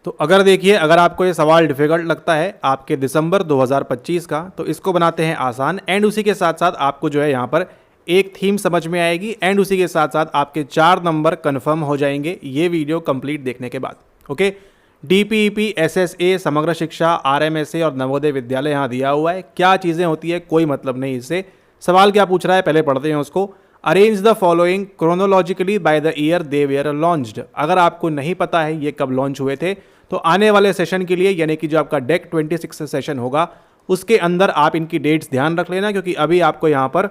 तो अगर देखिए, अगर आपको ये सवाल डिफिकल्ट लगता है आपके दिसंबर 2025 का, तो इसको बनाते हैं आसान। एंड उसी के साथ साथ आपको जो है यहाँ पर एक थीम समझ में आएगी, एंड उसी के साथ साथ आपके 4 नंबर कंफर्म हो जाएंगे ये वीडियो कंप्लीट देखने के बाद। ओके, डीपीईपी, एसएसए, समग्र शिक्षा, आरएमएसए और नवोदय विद्यालय यहाँ दिया हुआ है। क्या चीज़ें होती है कोई मतलब नहीं इससे। सवाल क्या पूछ रहा है पहले पढ़ते हैं उसको। Arrange the following chronologically by the year they were launched. अगर आपको नहीं पता है ये कब लॉन्च हुए थे, तो आने वाले सेशन के लिए, यानी कि जो आपका डेक 26 सेशन होगा उसके अंदर आप इनकी डेट्स ध्यान रख लेना, क्योंकि अभी आपको यहाँ पर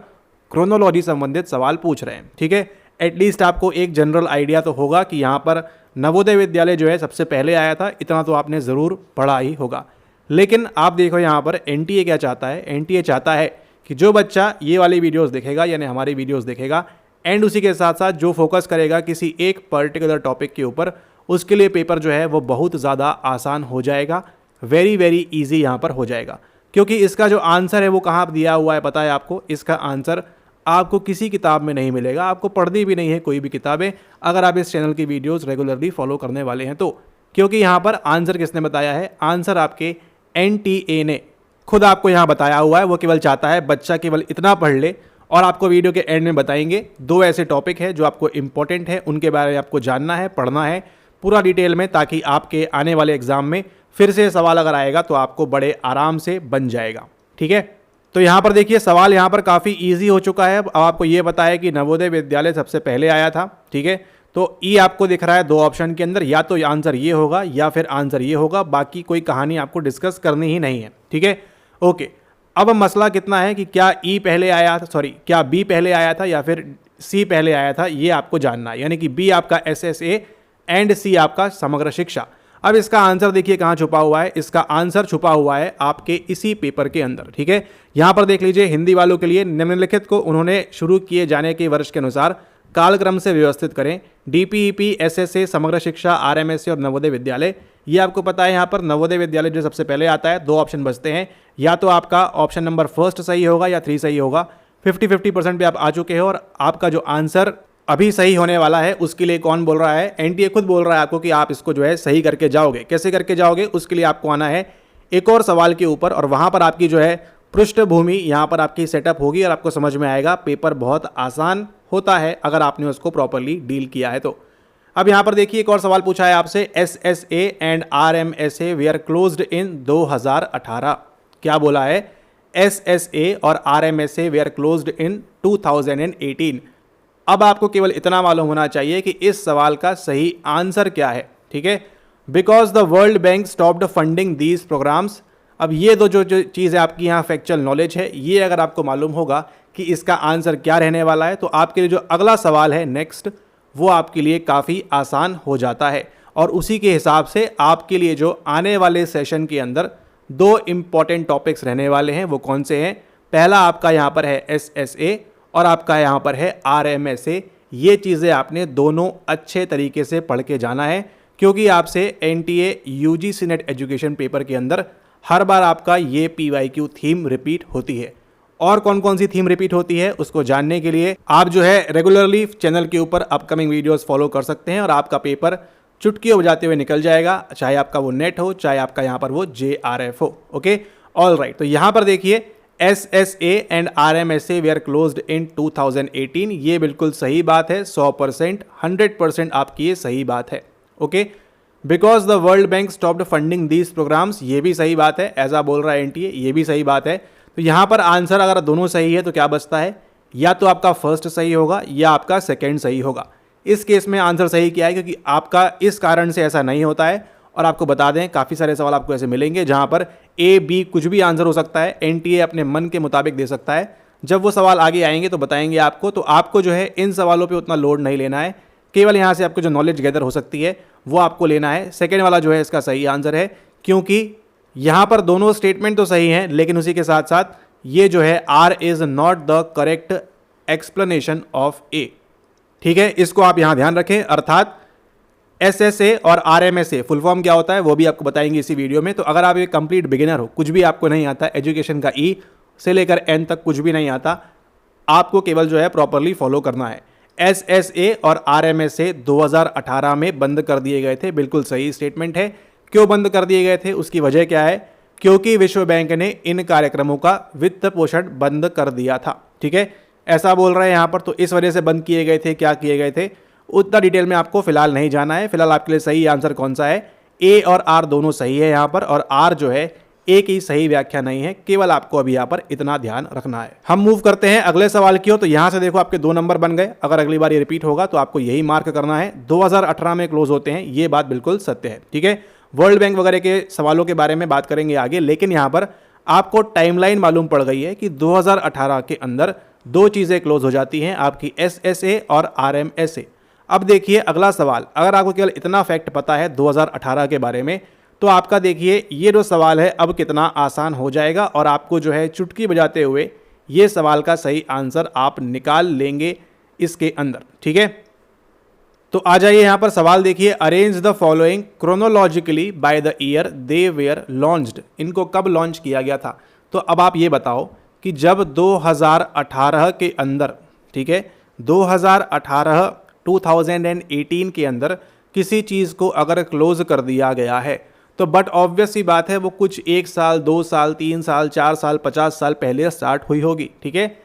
क्रोनोलॉजी संबंधित सवाल पूछ रहे हैं। ठीक है, एटलीस्ट आपको एक जनरल आइडिया तो होगा कि यहाँ पर नवोदय विद्यालय जो है सबसे पहले आया था, इतना तो आपने ज़रूर पढ़ा ही होगा। लेकिन आप देखो यहाँ पर एनटीए क्या चाहता है। एनटीए चाहता है कि जो बच्चा ये वाली वीडियोस देखेगा, यानी हमारी वीडियोस देखेगा, एंड उसी के साथ साथ जो फोकस करेगा किसी एक पर्टिकुलर टॉपिक के ऊपर, उसके लिए पेपर जो है वो बहुत ज़्यादा आसान हो जाएगा, वेरी वेरी ईजी यहाँ पर हो जाएगा। क्योंकि इसका जो आंसर है वो कहाँ दिया हुआ है पता है आपको? इसका आंसर आपको किसी किताब में नहीं मिलेगा, आपको पढ़नी भी नहीं है कोई भी किताबें, अगर आप इस चैनल की वीडियोस रेगुलरली फॉलो करने वाले हैं तो। क्योंकि यहाँ पर आंसर किसने बताया है? आंसर आपके एनटीए ने खुद आपको यहाँ बताया हुआ है। वो केवल चाहता है बच्चा केवल इतना पढ़ ले, और आपको वीडियो के एंड में बताएंगे 2 ऐसे टॉपिक है जो आपको इंपॉर्टेंट है, उनके बारे में आपको जानना है, पढ़ना है पूरा डिटेल में, ताकि आपके आने वाले एग्जाम में फिर से सवाल अगर आएगा तो आपको बड़े आराम से बन जाएगा। ठीक है, तो यहाँ पर देखिए सवाल यहाँ पर काफ़ी इजी हो चुका है। अब आपको ये बताया कि नवोदय विद्यालय सबसे पहले आया था। ठीक है, तो ई आपको दिख रहा है 2 ऑप्शन के अंदर, या तो आंसर ये होगा या फिर आंसर ये होगा, बाकी कोई कहानी आपको डिस्कस करनी ही नहीं है। ठीक है, ओके। अब मसला कितना है कि क्या ई पहले आया था, सॉरी क्या बी पहले आया था या फिर सी पहले आया था, ये आपको जानना है। यानी कि बी आपका एसएसए एंड सी आपका समग्र शिक्षा। अब इसका आंसर देखिए कहाँ छुपा हुआ है। इसका आंसर छुपा हुआ है आपके इसी पेपर के अंदर। ठीक है, यहाँ पर देख लीजिए, हिंदी वालों के लिए निम्नलिखित को उन्होंने शुरू किए जाने के वर्ष के अनुसार कालक्रम से व्यवस्थित करें। डीपीईपी, एसएसए, समग्र शिक्षा, आरएमएसए और नवोदय विद्यालय। ये आपको पता है यहाँ पर नवोदय विद्यालय जो सबसे पहले आता है। 2 ऑप्शन बचते हैं, या तो आपका ऑप्शन नंबर फर्स्ट सही होगा या 3 सही होगा। 50-50% पे आप आ चुके हो, और आपका जो आंसर अभी सही होने वाला है उसके लिए कौन बोल रहा है? एनटीए खुद बोल रहा है आपको कि आप इसको जो है सही करके जाओगे। कैसे करके जाओगे? उसके लिए आपको आना है एक और सवाल के ऊपर, और वहां पर आपकी जो है पृष्ठभूमि यहाँ पर आपकी सेटअप होगी, और आपको समझ में आएगा पेपर बहुत आसान होता है अगर आपने उसको प्रॉपरली डील किया है तो। अब यहाँ पर देखिए एक और सवाल पूछा है आपसे, SSA and RMSA were closed in 2018। क्या बोला है? एसएसए और आरएमएसए वेयर क्लोज्ड इन 2018। अब आपको केवल इतना मालूम होना चाहिए कि इस सवाल का सही आंसर क्या है। ठीक है, because the World Bank stopped funding these programmes. अब ये दो जो चीज़ है आपकी यहाँ फैक्चुअल नॉलेज है, ये अगर आपको मालूम होगा कि इसका आंसर क्या रहने वाला है, तो आपके लिए जो अगला सवाल है नेक्स्ट, वो आपके लिए काफ़ी आसान हो जाता है। और उसी के हिसाब से आपके लिए जो आने वाले सेशन के अंदर 2 इंपॉर्टेंट टॉपिक्स रहने वाले हैं, वो कौन से हैं? पहला आपका यहाँ पर है एसएसए और आपका यहाँ पर है आरएमएसए। ये चीज़ें आपने दोनों अच्छे तरीके से पढ़ के जाना है, क्योंकि आपसे NTA UGC net education paper के अंदर हर बार आपका ये पीवाईक्यू थीम रिपीट होती है। और कौन कौन सी थीम रिपीट होती है उसको जानने के लिए आप जो है रेगुलरली चैनल के ऊपर अपकमिंग वीडियोस फॉलो कर सकते हैं, और आपका पेपर चुटकियों बजाते हुए निकल जाएगा, चाहे आपका वो नेट हो, चाहे आपका यहाँ पर वो जेआरएफ हो। Okay, all right. तो यहाँ पर देखिए SSA and RMSA were closed in 2018, ये बिल्कुल सही बात है, 100%, 100% आपकी ये सही बात है। Okay, because the World Bank stopped funding these programmes, ये भी सही बात है, ऐसा बोल रहा है एनटीए, ये भी सही बात है। तो यहाँ पर आंसर अगर दोनों सही है तो क्या बचता है? या तो आपका फर्स्ट सही होगा या आपका सेकेंड सही होगा। इस केस में आंसर सही क्या है? क्योंकि आपका इस कारण से ऐसा नहीं होता है। और आपको बता दें काफ़ी सारे सवाल आपको ऐसे मिलेंगे जहाँ पर ए बी कुछ भी आंसर हो सकता है, एनटीए अपने मन के मुताबिक दे सकता है। जब वो सवाल आगे आएंगे तो बताएंगे आपको, तो आपको जो है इन सवालों पे उतना लोड नहीं लेना है, केवल यहाँ से आपको जो नॉलेज गैदर हो सकती है वो आपको लेना है। सेकेंड वाला जो है इसका सही आंसर है, क्योंकि यहाँ पर दोनों स्टेटमेंट तो सही हैं, लेकिन उसी के साथ साथ ये जो है R is not the correct explanation of A. ठीक है, इसको आप यहाँ ध्यान रखें। अर्थात एसएसए और आरएमएसए फुल फॉर्म क्या होता है वो भी आपको बताएंगे इसी वीडियो में। तो अगर आप एक कंप्लीट बिगिनर हो, कुछ भी आपको नहीं आता, एजुकेशन का ई से लेकर एन तक कुछ भी नहीं आता, आपको केवल जो है प्रॉपरली फॉलो करना है। एसएसए और आरएमएसए 2018 में बंद कर दिए गए थे, बिल्कुल सही स्टेटमेंट है, क्यों बंद कर दिए गए थे, उसकी वजह क्या है? क्योंकि विश्व बैंक ने इन कार्यक्रमों का वित्त पोषण बंद कर दिया था। ठीक है, ऐसा बोल रहे हैं यहाँ पर। तो इस वजह से बंद किए गए थे, क्या किए गए थे, उतना डिटेल में आपको फिलहाल नहीं जाना है। फिलहाल आपके लिए सही आंसर कौन सा है? ए और आर दोनों सही है यहाँ पर, और आर जो है ए की सही व्याख्या नहीं है। केवल आपको अभी यहाँ पर इतना ध्यान रखना है। हम मूव करते हैं अगले सवाल की ओर। तो यहाँ से देखो आपके 2 नंबर बन गए। अगर अगली बार ये रिपीट होगा तो आपको यही मार्क करना है। 2018 में क्लोज होते हैं, ये बात बिल्कुल सत्य है। ठीक है, वर्ल्ड बैंक वगैरह के सवालों के बारे में बात करेंगे आगे, लेकिन यहाँ पर आपको टाइमलाइन मालूम पड़ गई है कि 2018 के अंदर 2 चीज़ें क्लोज हो जाती हैं, आपकी SSA और RMSA। अब देखिए अगला सवाल, अगर आपको केवल इतना फैक्ट पता है 2018 के बारे में, तो आपका देखिए ये जो सवाल है अब कितना आसान हो जाएगा, और आपको जो है चुटकी बजाते हुए ये सवाल का सही आंसर आप निकाल लेंगे इसके अंदर। ठीक है, तो आ जाइए यहाँ पर सवाल देखिए। Arrange the following chronologically by the year they were launched. इनको कब लॉन्च किया गया था? तो अब आप ये बताओ कि जब 2018 के अंदर, ठीक है, 2018 के अंदर किसी चीज़ को अगर क्लोज कर दिया गया है, तो बट ऑब्वियस सी बात है वो कुछ 1 साल, 2 साल, 3 साल, 4 साल, 50 साल पहले स्टार्ट हुई होगी। ठीक है,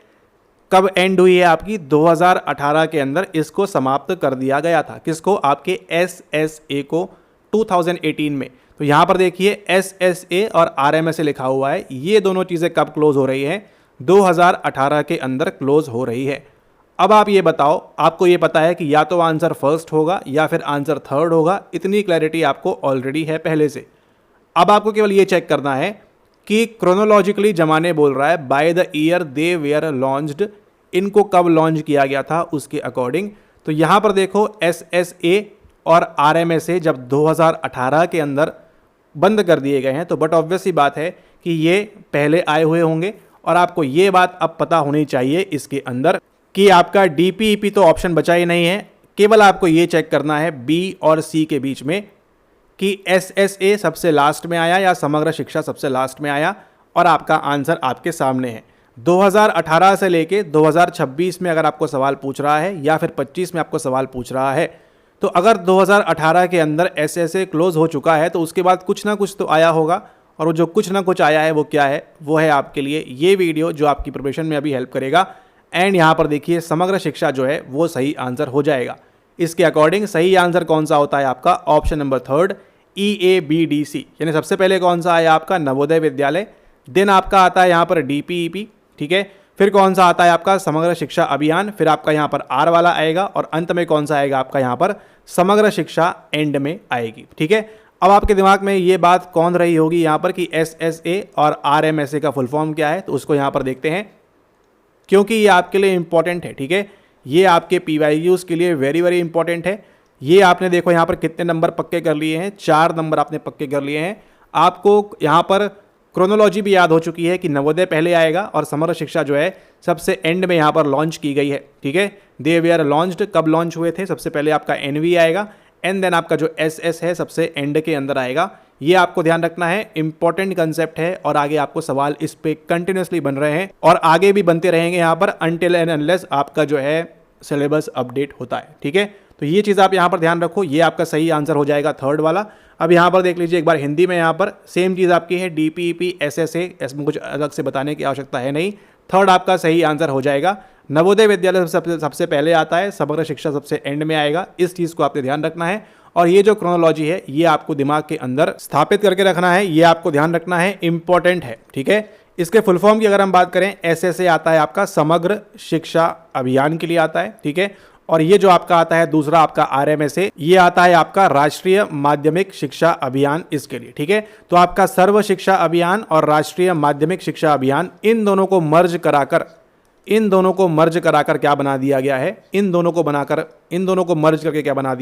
कब एंड हुई है आपकी? 2018 के अंदर इसको समाप्त कर दिया गया था। किसको? आपके SSA को 2018 में। तो यहाँ पर देखिए SSA और RMSA लिखा हुआ है। ये दोनों चीज़ें कब क्लोज हो रही हैं? 2018 के अंदर क्लोज हो रही है। अब आप ये बताओ, आपको ये पता है कि या तो आंसर फर्स्ट होगा या फिर आंसर थर्ड होगा। इतनी क्लैरिटी आपको ऑलरेडी है पहले से। अब आपको केवल ये चेक करना है कि क्रोनोलॉजिकली जमाने बोल रहा है by the year they were launched, इनको कब लॉन्च किया गया था उसके अकॉर्डिंग। तो यहाँ पर देखो SSA और RMSA जब 2018 के अंदर बंद कर दिए गए हैं, तो बट ऑब्वियस सी बात है कि ये पहले आए हुए होंगे, और आपको ये बात अब पता होनी चाहिए इसके अंदर कि आपका DPEP तो ऑप्शन बचा ही नहीं है। केवल आपको ये चेक करना है B और C के बीच में कि SSA सबसे लास्ट में आया या समग्र शिक्षा सबसे लास्ट में आया, और आपका आंसर आपके सामने है। 2018 से लेके 2026 में अगर आपको सवाल पूछ रहा है या फिर 25 में आपको सवाल पूछ रहा है, तो अगर 2018 के अंदर SSA क्लोज हो चुका है तो उसके बाद कुछ ना कुछ तो आया होगा, और वो जो कुछ ना कुछ आया है वो क्या है? वो है आपके लिए ये वीडियो जो आपकी प्रिपरेशन में अभी हेल्प करेगा। एंड यहाँ पर देखिए समग्र शिक्षा जो है वो सही आंसर हो जाएगा। इसके अकॉर्डिंग सही आंसर कौन सा होता है आपका? ऑप्शन नंबर 3 EABDC, यानी सबसे पहले कौन सा आया आपका? नवोदय विद्यालय। देन आपका आता है यहाँ पर DPEP। ठीक है, फिर कौन सा आता है आपका? समग्र शिक्षा अभियान। फिर आपका यहाँ पर R वाला आएगा, और अंत में कौन सा आएगा आपका? यहाँ पर समग्र शिक्षा एंड में आएगी। ठीक है, अब आपके दिमाग में ये बात कौन रही होगी यहाँ पर कि SSA और RMSA का फुल फॉर्म क्या है? तो उसको यहाँ पर देखते हैं, क्योंकि ये आपके लिए इंपॉर्टेंट है। ठीक है, ये आपके PYQs के लिए वेरी वेरी इंपॉर्टेंट है। ये आपने देखो यहाँ पर कितने नंबर पक्के कर लिए हैं? 4 नंबर आपने पक्के कर लिए हैं। आपको यहाँ पर क्रोनोलॉजी भी याद हो चुकी है कि नवोदय पहले आएगा और समग्र शिक्षा जो है सबसे एंड में यहाँ पर लॉन्च की गई है। ठीक है, दे वे आर लॉन्च्ड, कब लॉन्च हुए थे? सबसे पहले आपका NV आएगा, एंड देन आपका जो SS है सबसे एंड के अंदर आएगा। ये आपको ध्यान रखना है, इंपॉर्टेंट कंसेप्ट है, और आगे आपको सवाल इस पे कंटिन्यूसली बन रहे हैं और आगे भी बनते रहेंगे यहाँ पर अनटिल एंड अनलेस आपका जो है सिलेबस अपडेट होता है। ठीक है, तो ये चीज़ आप यहाँ पर ध्यान रखो। ये आपका सही आंसर हो जाएगा थर्ड वाला। अब यहाँ पर देख लीजिए एक बार हिंदी में, यहाँ पर सेम चीज़ आपकी है DPEP SSA, इसमें कुछ अलग से बताने की आवश्यकता है नहीं। थर्ड आपका सही आंसर हो जाएगा। नवोदय विद्यालय सबसे पहले आता है, समग्र शिक्षा सबसे एंड में आएगा। इस चीज़ को आपने ध्यान रखना है, और ये जो क्रोनोलॉजी है ये आपको दिमाग के अंदर स्थापित करके रखना है। ये आपको ध्यान रखना है, इंपॉर्टेंट है। ठीक है, इसके फुल फॉर्म की अगर हम बात करें, SSA आता है आपका समग्र शिक्षा अभियान के लिए आता है। ठीक है, और ये जो आपका आता है दूसरा आपका RMSA, ये आता है आपका राष्ट्रीय माध्यमिक शिक्षा अभियान इसके लिए। ठीक है, तो आपका सर्व शिक्षा अभियान और राष्ट्रीय माध्यमिक शिक्षा अभियान, इन दोनों को मर्ज कराकर क्या बना दिया गया है? इन दोनों को मर्ज करके क्या बना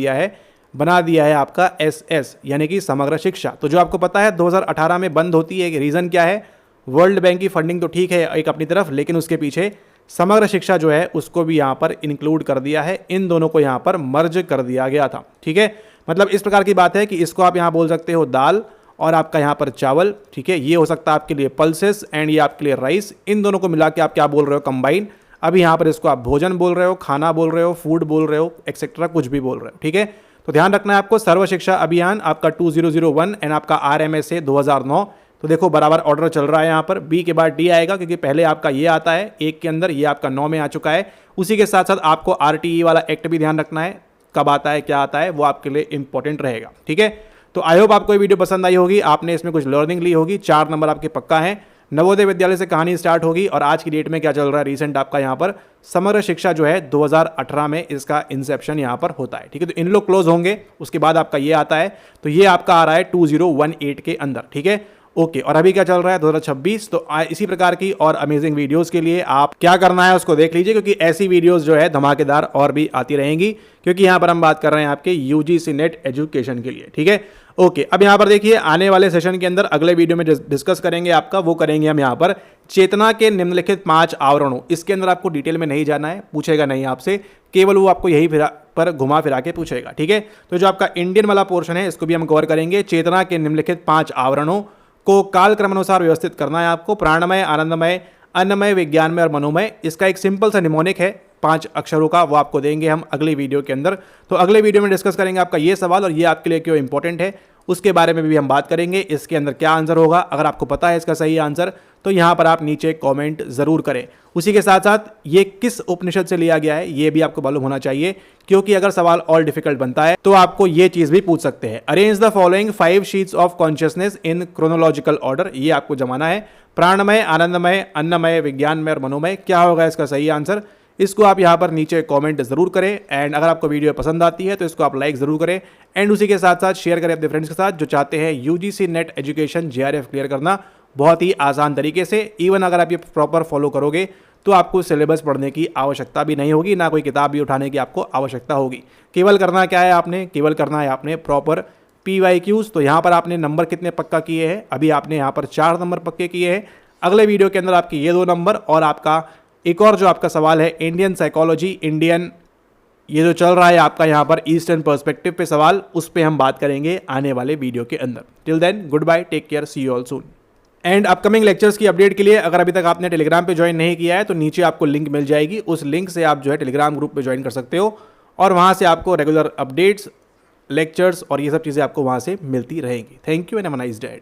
दिया है आपका SS, यानी कि समग्र शिक्षा। तो जो आपको पता है 2018 में बंद होती है, रीज़न क्या है? वर्ल्ड बैंक की फंडिंग तो ठीक है एक अपनी तरफ, लेकिन उसके पीछे समग्र शिक्षा जो है उसको भी यहाँ पर इंक्लूड कर दिया है। इन दोनों को यहाँ पर मर्ज कर दिया गया था। ठीक है, मतलब इस प्रकार की बात है कि इसको आप यहाँ बोल सकते हो दाल, और आपका यहाँ पर चावल। ठीक है, ये हो सकता है आपके लिए पल्सेस, एंड ये आपके लिए राइस। इन दोनों को मिला के आप क्या बोल रहे हो? कंबाइन। अभी यहाँ पर इसको आप भोजन बोल रहे हो, खाना बोल रहे हो, फूड बोल रहे हो, एक्सेट्रा कुछ भी बोल रहे हो। ठीक है, तो ध्यान रखना है आपको, सर्व शिक्षा अभियान आपका 2001 एंड आपका RMSA 2009। तो देखो बराबर ऑर्डर चल रहा है यहाँ पर, बी के बाद डी आएगा क्योंकि पहले आपका ये आता है 1 के अंदर, ये आपका 9 में आ चुका है। उसी के साथ साथ आपको RTE वाला एक्ट भी ध्यान रखना है, कब आता है क्या आता है, वो आपके लिए इंपॉर्टेंट रहेगा। ठीक है, तो आई होप आपको ये वीडियो पसंद आई होगी, आपने इसमें कुछ लर्निंग ली होगी। 4 नंबर आपके पक्का है। नवोदय विद्यालय से कहानी स्टार्ट होगी और आज की डेट में क्या चल रहा है रिसेंट आपका यहाँ पर समग्र शिक्षा जो है 2018 में इसका इंसेप्शन यहाँ पर होता है। ठीक है, तो इन लोग क्लोज होंगे, उसके बाद आपका ये आता है, तो ये आपका आ रहा है 2018 के अंदर। ठीक है, ओके। और अभी क्या चल रहा है 2026। तो इसी प्रकार की और अमेजिंग वीडियोस के लिए आप क्या करना है उसको देख लीजिए, क्योंकि ऐसी वीडियोस जो है धमाकेदार और भी आती रहेंगी, क्योंकि यहाँ पर हम बात कर रहे हैं आपके UGC नेट एजुकेशन के लिए। ठीक है, ओके। अब यहाँ पर देखिए आने वाले सेशन के अंदर अगले वीडियो में डिस्कस करेंगे आपका, वो करेंगे हम यहाँ पर चेतना के निम्नलिखित 5 आवरणों। इसके अंदर आपको डिटेल में नहीं जाना है, पूछेगा नहीं आपसे, केवल वो आपको यही पर घुमा फिरा के पूछेगा। ठीक है, तो जो आपका इंडियन वाला पोर्शन है इसको भी हम कवर करेंगे। चेतना के निम्नलिखित 5 आवरणों को कालक्रमानुसार व्यवस्थित करना है आपको, प्राणमय, आनंदमय, अन्नमय, विज्ञानमय और मनोमय। इसका एक सिंपल सा निमोनिक है 5 अक्षरों का, वो आपको देंगे हम अगली वीडियो के अंदर। तो अगले वीडियो में डिस्कस करेंगे आपका ये सवाल और ये आपके लिए क्यों इंपॉर्टेंट है, उसके बारे में भी हम बात करेंगे। इसके अंदर क्या आंसर होगा, अगर आपको पता है इसका सही आंसर तो यहाँ पर आप नीचे कमेंट जरूर करें। उसी के साथ साथ ये किस उपनिषद से लिया गया है ये भी आपको मालूम होना चाहिए, क्योंकि अगर सवाल और डिफिकल्ट बनता है तो आपको ये चीज भी पूछ सकते हैं। Arrange the following 5 sheets of consciousness in chronological order, ये आपको जमाना है। प्राणमय, आनंदमय, अन्नमय, विज्ञानमय और मनोमय, क्या होगा इसका सही आंसर, इसको आप यहाँ पर नीचे कमेंट जरूर करें। एंड अगर आपको वीडियो पसंद आती है तो इसको आप लाइक जरूर करें एंड उसी के साथ साथ शेयर करें अपने फ्रेंड्स के साथ जो चाहते हैं UGC net education JRF clear करना बहुत ही आसान तरीके से। इवन अगर आप ये प्रॉपर फॉलो करोगे तो आपको सिलेबस पढ़ने की आवश्यकता भी नहीं होगी, ना कोई किताब भी उठाने की आपको आवश्यकता होगी। केवल करना क्या है आपने, केवल करना है आपने प्रॉपर PYQs। तो यहाँ पर आपने नंबर कितने पक्का किए हैं, अभी आपने यहाँ पर 4 नंबर पक्के किए हैं। अगले वीडियो के अंदर आपके ये 2 नंबर और आपका एक और जो आपका सवाल है इंडियन साइकोलॉजी, इंडियन ये जो चल रहा है आपका यहाँ पर ईस्टर्न पर्सपेक्टिव पे सवाल, उस पे हम बात करेंगे आने वाले वीडियो के अंदर। Till then good bye, take care, see you all soon. And upcoming lectures की अपडेट के लिए अगर अभी तक आपने टेलीग्राम पे ज्वाइन नहीं किया है तो नीचे आपको लिंक मिल जाएगी, उस लिंक से आप जो है टेलीग्राम ग्रुप पे ज्वाइन कर सकते हो और वहाँ से आपको रेगुलर अपडेट्स, लेक्चर्स और ये सब चीज़ें आपको वहाँ से मिलती रहेंगी। Thank you and have a nice day.